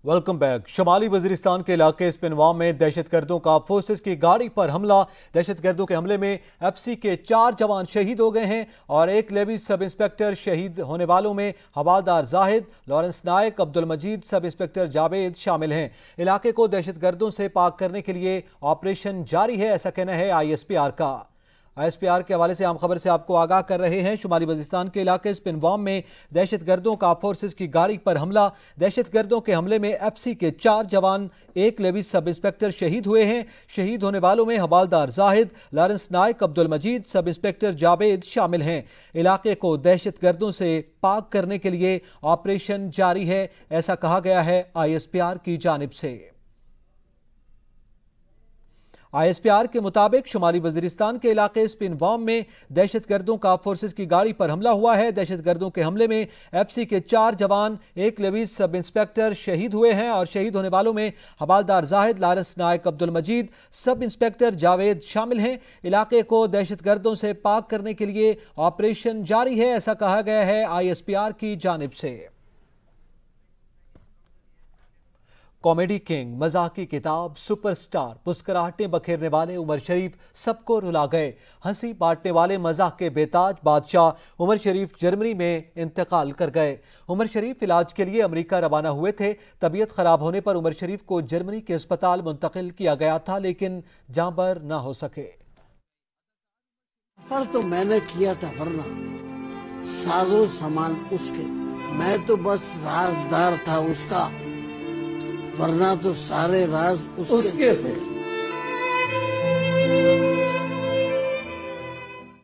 Welcome back. शमाली Waziristan के इलाके स्पिनवाम में दहशत गर्दों का फोर्सेस की गाड़ी पर हमला। दहशत गर्दों के हमले में एफसी के 4 जवान शहीद हो गए हैं और एक लेवी सब इंस्पेक्टर। शहीद होने वालों में हवालदार जाहिद, लॉरेंस नायक, अब्दुल मजीद, सब इंस्पेक्टर जावेद शामिल हैं। इलाके को दहशत गर्दों से पाक करने के लिए ऑपरेशन जारी है, ऐसा कहना है ISPR का। ISPR के हवाले से आम खबर से आपको आगाह कर रहे हैं। शुमाली वजीरिस्तान के इलाके स्पिनवाम में दहशत गर्दों का फोर्सेस की गाड़ी पर हमला। दहशत गर्दों के हमले में एफसी के 4 जवान, एक लेवी सब इंस्पेक्टर शहीद हुए हैं। शहीद होने वालों में हवालदार जाहिद, लॉरेंस नायक, अब्दुल मजीद, सब इंस्पेक्टर जावेद शामिल हैं। इलाके को दहशत गर्दों से पाक करने के लिए ऑपरेशन जारी है, ऐसा कहा गया है ISPR की जानिब से। ISPR के मुताबिक शुमाली वजीरिस्तान के इलाके स्पिनवाम में दहशत गर्दों का फोर्सेस की गाड़ी पर हमला हुआ है। दहशत गर्दों के हमले में एफसी के 4 जवान, एक लेवी सब इंस्पेक्टर शहीद हुए हैं और शहीद होने वालों में हवालदार जाहिद, लॉरेंस नायक, अब्दुल मजीद, सब इंस्पेक्टर जावेद शामिल हैं। इलाके को दहशत गर्दों से पाक करने के लिए ऑपरेशन जारी है, ऐसा कहा गया है ISPR की जानिब से। कॉमेडी किंग, मजाकी किताब, सुपरस्टार, मुस्कुराहटें बखेरने वाले उमर शरीफ सबको रुला गए। हंसी बांटने वाले मजाक के बेताज बादशाह उमर शरीफ जर्मनी में इंतकाल कर गए। उमर शरीफ इलाज के लिए अमेरिका रवाना हुए थे। तबीयत खराब होने पर उमर शरीफ को जर्मनी के अस्पताल मुंतकिल किया गया था, लेकिन जांबर ना हो सके। सफर तो मैंने किया था, वरना साजो सामान उसके, मैं तो बस राजदार था उसका, वरना तो सारे राज उसके थे।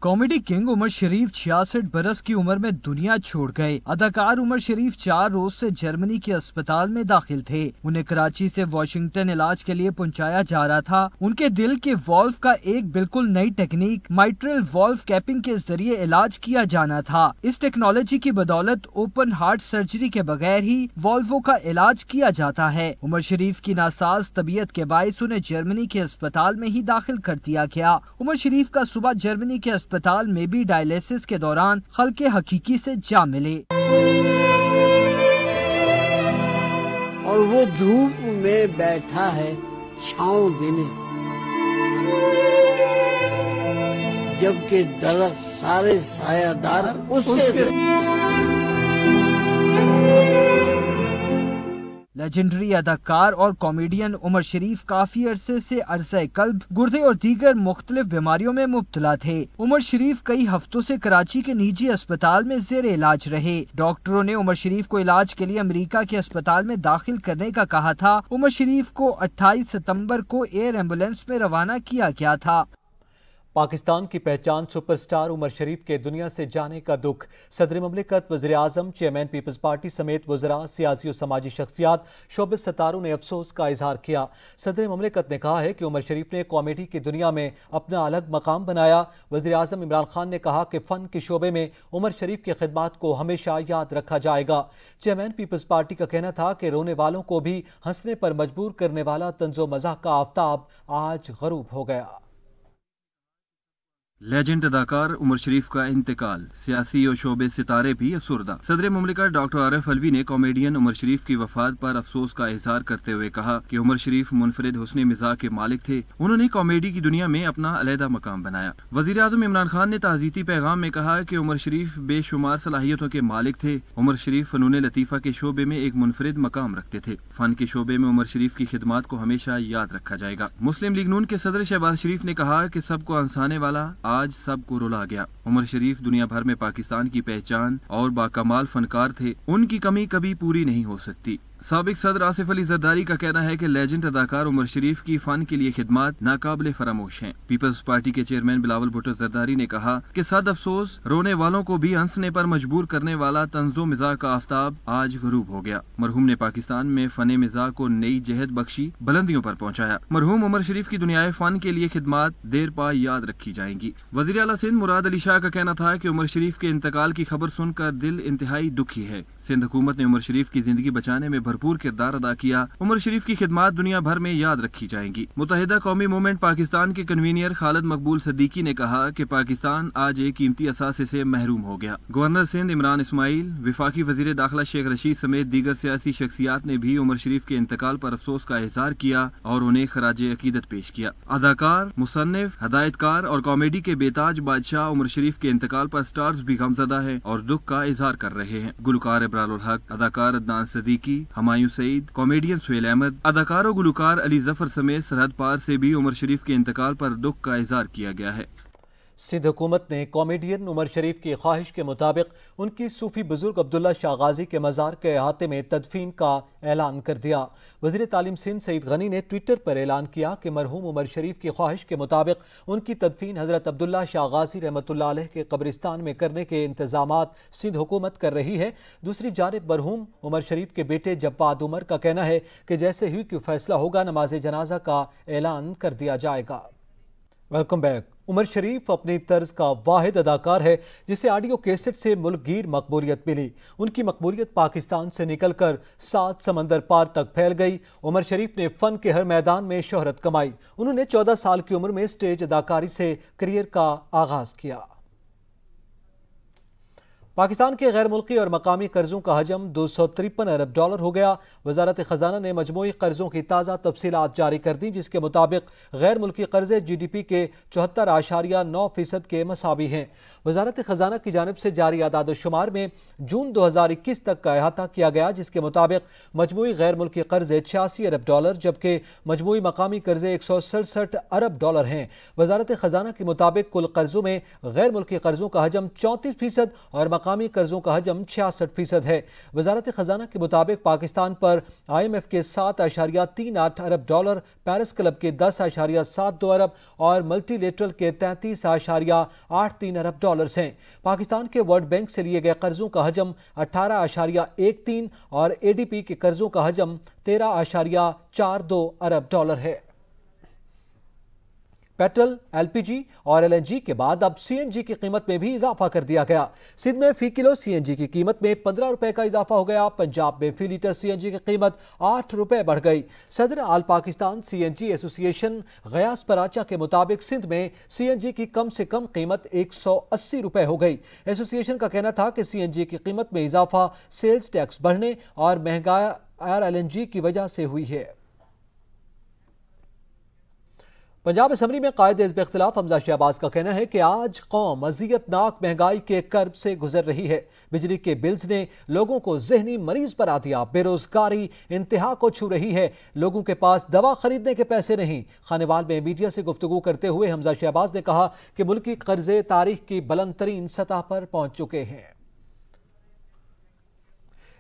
कॉमेडी किंग उमर शरीफ 66 बरस की उम्र में दुनिया छोड़ गए। अदाकार उमर शरीफ 4 रोज से जर्मनी के अस्पताल में दाखिल थे। उन्हें कराची से वाशिंगटन इलाज के लिए पहुंचाया जा रहा था। उनके दिल के वॉल्व का एक बिल्कुल नई टेक्निक माइट्रल वॉल्व कैपिंग के जरिए इलाज किया जाना था। इस टेक्नोलॉजी की बदौलत ओपन हार्ट सर्जरी के बगैर ही वॉल्वों का इलाज किया जाता है। उमर शरीफ की नासाज तबीयत के बायस उन्हें जर्मनी के अस्पताल में ही दाखिल कर दिया गया। उमर शरीफ का सुबह जर्मनी के अस्पताल में भी डायलिसिस के दौरान खल्के हकीकी से जा मिले और वो धूप में बैठा है छांव देने, जबकि दरख्त सारे सायादार उसके। लेजेंडरी अदाकार और कॉमेडियन उमर शरीफ काफी अरसे से अर्ज़े कल्ब, गुर्दे और दीगर मुख्तलिफ बीमारियों में मुब्तला थे। उमर शरीफ कई हफ्तों से कराची के निजी अस्पताल में जेर इलाज रहे। डॉक्टरों ने उमर शरीफ को इलाज के लिए अमेरिका के अस्पताल में दाखिल करने का कहा था। उमर शरीफ को 28 सितंबर को एयर एम्बुलेंस में रवाना किया गया था। पाकिस्तान की पहचान सुपरस्टार उमर शरीफ के दुनिया से जाने का दुख। सदर ममलिकत, वज़ीर आज़म, चेयरमैन पीपल्स पार्टी समेत वज़रा, सियासी और समाजी शख्सियात, शोबे सितारों ने अफसोस का इजहार किया। सदर ममलिकत ने कहा है कि उमर शरीफ ने कॉमेडी की दुनिया में अपना अलग मकाम बनाया। वज़ीर आज़म इमरान खान ने कहा कि फ़न के शोबे में उमर शरीफ की खिदमत को हमेशा याद रखा जाएगा। चेयरमैन पीपल्स पार्टी का कहना था कि रोने वालों को भी हंसने पर मजबूर करने वाला तंज़ो मज़ाक का आफताब आज गरूब हो गया। लेजेंड अदाकार उमर शरीफ का इंतकाल, सियासी और शोबे सितारे भी अफसुर्दा। सदर मुमलिकत डॉक्टर आरिफ अलवी ने कॉमेडियन उमर शरीफ की वफात पर अफसोस का इजहार करते हुए कहा कि उमर शरीफ मुनफरिद हुस्न मिजाज के मालिक थे। उन्होंने कॉमेडी की दुनिया में अपना अलहदा मकाम बनाया। वजीर आज़म इमरान खान ने ताज़ीती पैगाम में कहा कि उमर शरीफ बेशुमार सलाहियतों के मालिक थे। उमर शरीफ फनून लतीफ़ा के शोबे में एक मुनफरिद मकाम रखते थे। फन के शोबे में उमर शरीफ की खिदमत को हमेशा याद रखा जाएगा। मुस्लिम लीग नून के सदर शहबाज शरीफ ने कहा कि सबको हंसाने वाला आज सबको रुला गया। उमर शरीफ दुनिया भर में पाकिस्तान की पहचान और बाकमाल फनकार थे। उनकी कमी कभी पूरी नहीं हो सकती। साबिक सदर आसिफ अली जरदारी का कहना है कि लेजेंड अदाकार उमर शरीफ की फन के लिए खिदमत नाकाबिले फरामोश हैं। पीपल्स पार्टी के चेयरमैन बिलावल भुट्टो जरदारी ने कहा कि सद अफसोस रोने वालों को भी हंसने पर मजबूर करने वाला तंज़ो मिजाज का आफताब आज गरूब हो गया। मरहूम ने पाकिस्तान में फने मिजाज को नई जहद बख्शी, बुलंदियों पर पहुंचाया। मरहूम उमर शरीफ की दुनियाए फन के लिए खिदमत देर पा याद रखी जाएंगी। वज़ीर आला सिंध मुराद अली शाह का कहना था कि उमर शरीफ के इंतकाल की खबर सुनकर दिल इंतहाई दुखी है। सिंध हुकूमत ने उमर शरीफ की जिंदगी बचाने में भरपूर किरदार अदा किया। उमर शरीफ की खिदमात दुनिया भर में याद रखी जाएंगी। मुत्तहिदा कौमी मूवमेंट पाकिस्तान के कन्वीनियर खालिद मकबूल सिद्दीकी ने कहा कि पाकिस्तान आज एक कीमती असासे से महरूम हो गया। गवर्नर सिंध इमरान इस्माइल, वफाकी वजीर दाखिला शेख रशीद समेत दीगर सियासी शख्सियात ने भी उमर शरीफ के इंतकाल पर अफसोस का इजहार किया और उन्हें खराजे अकीदत पेश किया। अदाकार, मुसन्निफ, हदायतकार और कॉमेडी के बेताज बादशाह उमर शरीफ के इंतकाल पर स्टार्स भी गमज़दा हैं और दुख का इजहार कर रहे हैं। गुलकार इब्रारुल हक, अदाकार अदनान सिद्दीकी, हमायूं सईद, कॉमेडियन सुहेल अहमद, अदाकार और गुलकार अली जफर समेत सरहद पार से भी उमर शरीफ के इंतकाल पर दुख का इजहार किया गया है। सिंध हुकूमत ने कॉमेडियन उमर शरीफ की ख्वाहिश के मुताबिक उनकी सूफी बुजुर्ग अब्दुल्ला शाह गाजी के मज़ार के अहाते में तदफीन का ऐलान कर दिया। वज़ीर तालीम सिंध सईद गनी ने ट्विटर पर ऐलान किया कि मरहूम उमर शरीफ की ख्वाहिश के मुताबिक उनकी तदफीन हज़रत अब्दुल्ला शाह गाजी रहमतुल्लाह अलैह के कब्रिस्तान में करने के इंतज़ामात सिंध हुकूमत कर रही है। दूसरी जानिब मरहूम उमर शरीफ के बेटे जब्बाद उमर का कहना है कि जैसे ही कोई फैसला होगा नमाज जनाजा का ऐलान कर दिया जाएगा। Welcome back. उमर शरीफ अपनी तर्ज का वाहिद अदाकार है जिसे ऑडियो कैसेट से मुल्कगीर मकबूलियत मिली। उनकी मकबूलियत पाकिस्तान से निकलकर 7 समंदर पार तक फैल गई। उमर शरीफ ने फ़न के हर मैदान में शोहरत कमाई। उन्होंने 14 साल की उम्र में स्टेज अदाकारी से करियर का आगाज किया। पाकिस्तान के गैर मुल्की और मकामी कर्जों का हजम 253 अरब डॉलर हो गया। वजारत खजाना ने मजमूई कर्जों की ताज़ा तफसीलात जारी कर दी, जिसके मुताबिक गैर मुल्की कर्जे GDP के 74.9% के मसावी हैं। वजारत खजाना की जानिब से जारी आदाद शुमार में जून 2021 तक का अहाता किया गया, जिसके मुताबिक मजमूई गैर मुल्की कर्जे 86 अरब डॉलर जबकि मजमूई मकामी कर्जे 167 अरब डॉलर हैं। वजारत खजाना के मुताबिक कुल कर्जों में गैर मुल्की कर्जों का हजम 34% और मकामी कर्जों का हजम 66% है। वजारत खजाना के मुताबिक पाकिस्तान पर IMF के 7.38 अरब डॉलर, पेरिस क्लब के 10.72 अरब और मल्टीलेटरल के 33.83 अरब डॉलर्स हैं। पाकिस्तान के वर्ल्ड बैंक से लिए गए कर्जों का हजम 18.13 और ADB के कर्जों का हजम 13.42 अरब डॉलर है। पेट्रोल, LPG और LNG के बाद अब CNG की कीमत में भी इजाफा कर दिया गया। सिंध में फी किलो CNG की कीमत में 15 रुपए का इजाफा हो गया। पंजाब में फी लीटर CNG की कीमत 8 रुपए बढ़ गई। सदर आल पाकिस्तान CNG एसोसिएशन गयास पराचा के मुताबिक सिंध में CNG की कम से कम कीमत 180 रुपए हो गई। एसोसिएशन का कहना था कि CNG की कीमत में इजाफा सेल्स टैक्स बढ़ने और महंगाई LNG की वजह से हुई है। पंजाब असम्बली में कायदे हिज़्ब इख्तिलाफ हमजा शहबाज का कहना है कि आज कौम अज़ियतनाक महंगाई के कर्ब से गुजर रही है। बिजली के बिल्स ने लोगों को ज़हनी मरीज बना दिया। बेरोजगारी इंतहा को छू रही है। लोगों के पास दवा खरीदने के पैसे नहीं। खानेवाल में मीडिया से गुफ्तगू करते हुए हमजा शहबाज ने कहा कि मुल्की कर्जे तारीख की बुलंद तरीन सतह पर पहुंच चुके हैं।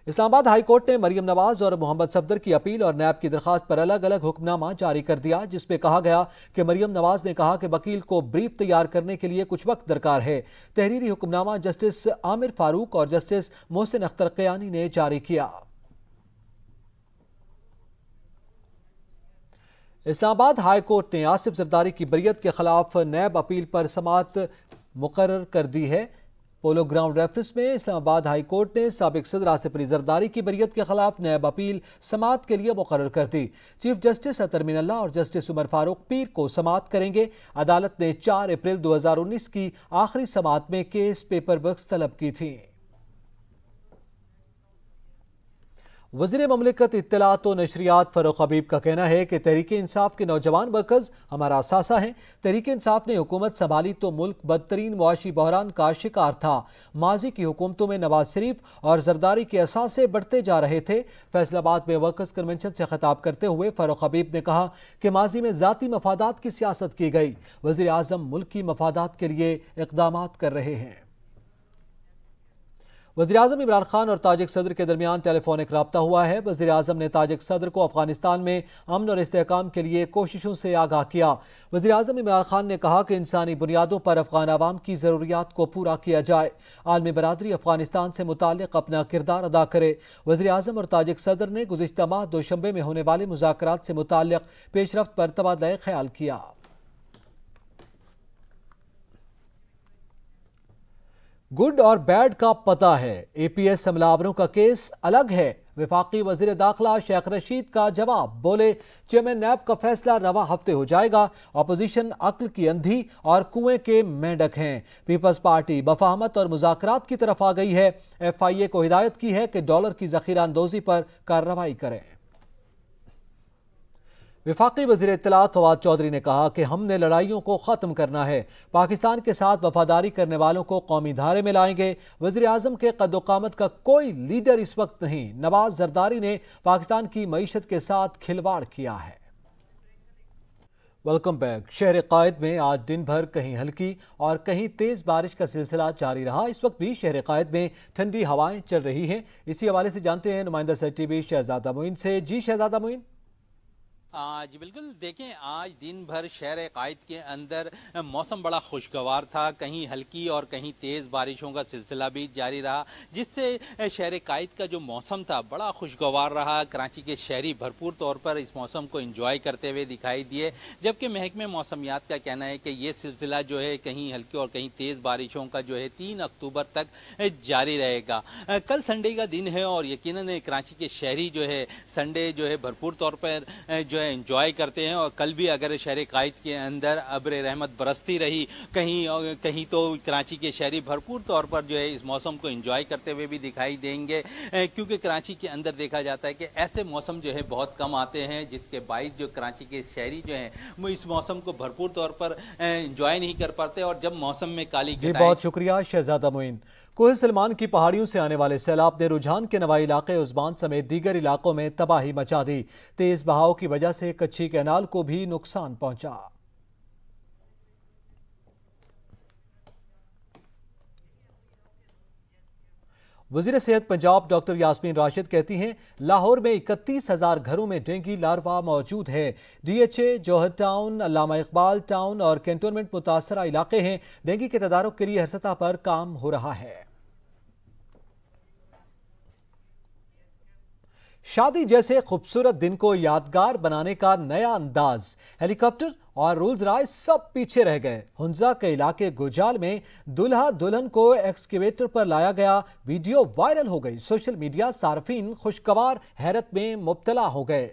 इस्लामाबाद हाई कोर्ट ने मरियम नवाज और मोहम्मद सफदर की अपील और नैब की दरखास्त पर अलग अलग हुक्मनामा जारी कर दिया, जिसमें कहा गया कि मरियम नवाज ने कहा कि वकील को ब्रीफ तैयार करने के लिए कुछ वक्त दरकार है। तहरीरी हुक्मनामा जस्टिस आमिर फारूक और जस्टिस मोहसिन अख्तर क़यानी ने जारी किया। इस्लामाबाद हाई कोर्ट ने आसिफ जरदारी की बरियत के खिलाफ नैब अपील पर समाअत मुकर्रर कर दी है। पोलो ग्राउंड रेफरेंस में इस्लामाबाद हाई कोर्ट ने साबिक सदर आसिफ अली जरदारी की बरियत के खिलाफ नैब अपील समाअत के लिए मुकर्रर कर दी। चीफ जस्टिस अतर मिनल्ला और जस्टिस उमर फारूक पीर को समाअत करेंगे। अदालत ने 4 अप्रैल 2019 की आखिरी समाअत में केस पेपर वर्क्स तलब की थी। वज़ीर ममलिकत इत्तलात व नशरियात फ़ारूक हबीब का कहना है कि तहरीक इंसाफ के नौजवान वर्कर्स हमारा असासा हैं। तहरीक इंसाफ ने हुकूमत संभाली तो मुल्क बदतरीन मुआशी बहरान का शिकार था। माजी की हुकूमतों में नवाज शरीफ और जरदारी के असासे बढ़ते जा रहे थे। फैसलाबाद में वर्कर्स कन्वेंशन से खिताब करते हुए फ़ारूक हबीब ने कहा कि माजी में ज़ाती मफादात की सियासत की गई। वज़ीर आज़म मुल्क की मफादात के लिए इक़दामात कर रहे हैं। वज़ीर आज़म इमरान खान और ताजिक सदर के दरमियान टेलीफोनिक रब्ता हुआ है। वज़ीर आज़म ने ताजिक सदर को अफगानिस्तान में अमन और इस्तेहकाम के लिए कोशिशों से आगाह किया। वज़ीर आज़म इमरान खान ने कहा कि इंसानी बुनियादों पर अफगान आवाम की ज़रूरियात को पूरा किया जाए। आलमी बरादरी अफगानिस्तान से मुताल्लिक़ अपना किरदार अदा करे। वज़ीर आज़म और ताजिक सदर ने गुज़िश्ता माह दोशंबे में होने वाले मुज़ाकरात से मुताल्लिक़ पेशरफ्त पर तबादला ख्याल किया। गुड और बैड का पता है, APS हमलावरों का केस अलग है। वफाकी वजीर दाखिला शेख रशीद का जवाब, बोले चेयरमैन नैब का फैसला रवा हफ्ते हो जाएगा। अपोजिशन अक्ल की अंधी और कुएं के मेंढक हैं। पीपल्स पार्टी बफाहमत और मुज़ाकरात की तरफ आ गई है। FIA को हिदायत की है कि डॉलर की ज़ख़ीरा अंदोज़ी पर कार्रवाई करें। वफाकी वज़ीर इत्तलात फवाद चौधरी ने कहा कि हमने लड़ाइयों को ख़त्म करना है। पाकिस्तान के साथ वफादारी करने वालों को कौमी धारे में लाएंगे। वज़ीर आज़म के कद्दोक़ामत का कोई लीडर इस वक्त नहीं। नवाज जरदारी ने पाकिस्तान की मईशत के साथ खिलवाड़ किया है। Welcome back. शहर कायद में आज दिन भर कहीं हल्की और कहीं तेज़ बारिश का सिलसिला जारी रहा। इस वक्त भी शहर कायद में ठंडी हवाएं चल रही हैं। इसी हवाले से जानते हैं नुमाइंदा SRTV शहजादा मोइन से। जी शहजादा मोइन। जी बिल्कुल, देखें आज दिन भर शहर कायद के अंदर मौसम बड़ा खुशगवार था। कहीं हल्की और कहीं तेज़ बारिशों का सिलसिला भी जारी रहा, जिससे शहर कायद का जो मौसम था बड़ा खुशगवार रहा। कराची के शहरी भरपूर तौर पर इस मौसम को एंजॉय करते हुए दिखाई दिए, जबकि महकमे मौसमियात का कहना है कि ये सिलसिला जो है कहीं हल्की और कहीं तेज़ बारिशों का जो है 3 अक्टूबर तक जारी रहेगा। कल संडे का दिन है और यकीनन कराची के शहरी जो है संडे जो है भरपूर तौर पर जो एंजॉय करते हैं। और कल भी अगर शहर कायद के अंदर अब्र रहमत बरसती रही, कहीं तो कराची के शहरी भरपूर तौर पर जो है इस मौसम को एंजॉय करते हुए भी दिखाई देंगे, क्योंकि कराची के अंदर देखा जाता है कि ऐसे मौसम जो है बहुत कम आते हैं, जिसके बाइस जो कराची के शहरी जो हैं वो इस मौसम को भरपूर तौर पर एंजॉय नहीं कर पाते। और जब मौसम में काली जी बहुत शुक्रिया शहजादा मोइन। कोहे सलमान की पहाड़ियों से आने वाले सैलाब ने रुझान के नवाई इलाके उस्मान समेत दीगर इलाकों में तबाही मचा दी। तेज बहाव की वजह से कच्ची कैनाल को भी नुकसान पहुंचा। वज़ीर सेहत पंजाब डॉक्टर यास्मीन राशिद कहती हैं लाहौर में 31,000 घरों में डेंगू लार्वा मौजूद है। DHA, जौहर टाउन, अल्लामा इकबाल टाउन और कैंटोनमेंट मुतासरा इलाके हैं। डेंगू के तदारुक के लिए हर सतह पर काम हो रहा है। शादी जैसे खूबसूरत दिन को यादगार बनाने का नया अंदाज। हेलीकॉप्टर और रोल्स रॉयस सब पीछे रह गए। हुंजा के इलाके गुजाल में दुल्हा दुल्हन को एक्सकेवेटर पर लाया गया। वीडियो वायरल हो गई। सोशल मीडिया सार्फिन खुशगवार हैरत में मुब्तला हो गए।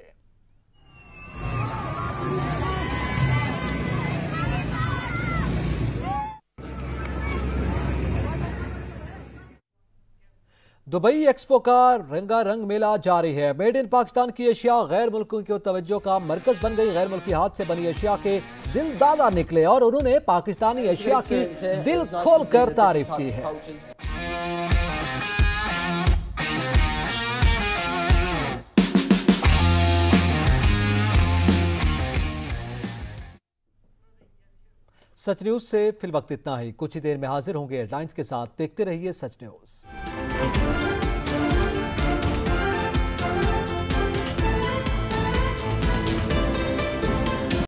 दुबई एक्सपो का रंगारंग मेला जारी है। मेड इन पाकिस्तान की अशिया गैर मुल्कों की तवज्जो का मरकज बन गई। गैर मुल्की हाथ से बनी अशिया के दिल दादा निकले और उन्होंने पाकिस्तानी अशिया की दिल खोल कर तारीफ की है। सच न्यूज से फिल वक्त इतना ही। कुछ ही देर में हाजिर होंगे हेडलाइंस के साथ। देखते रहिए सच न्यूज।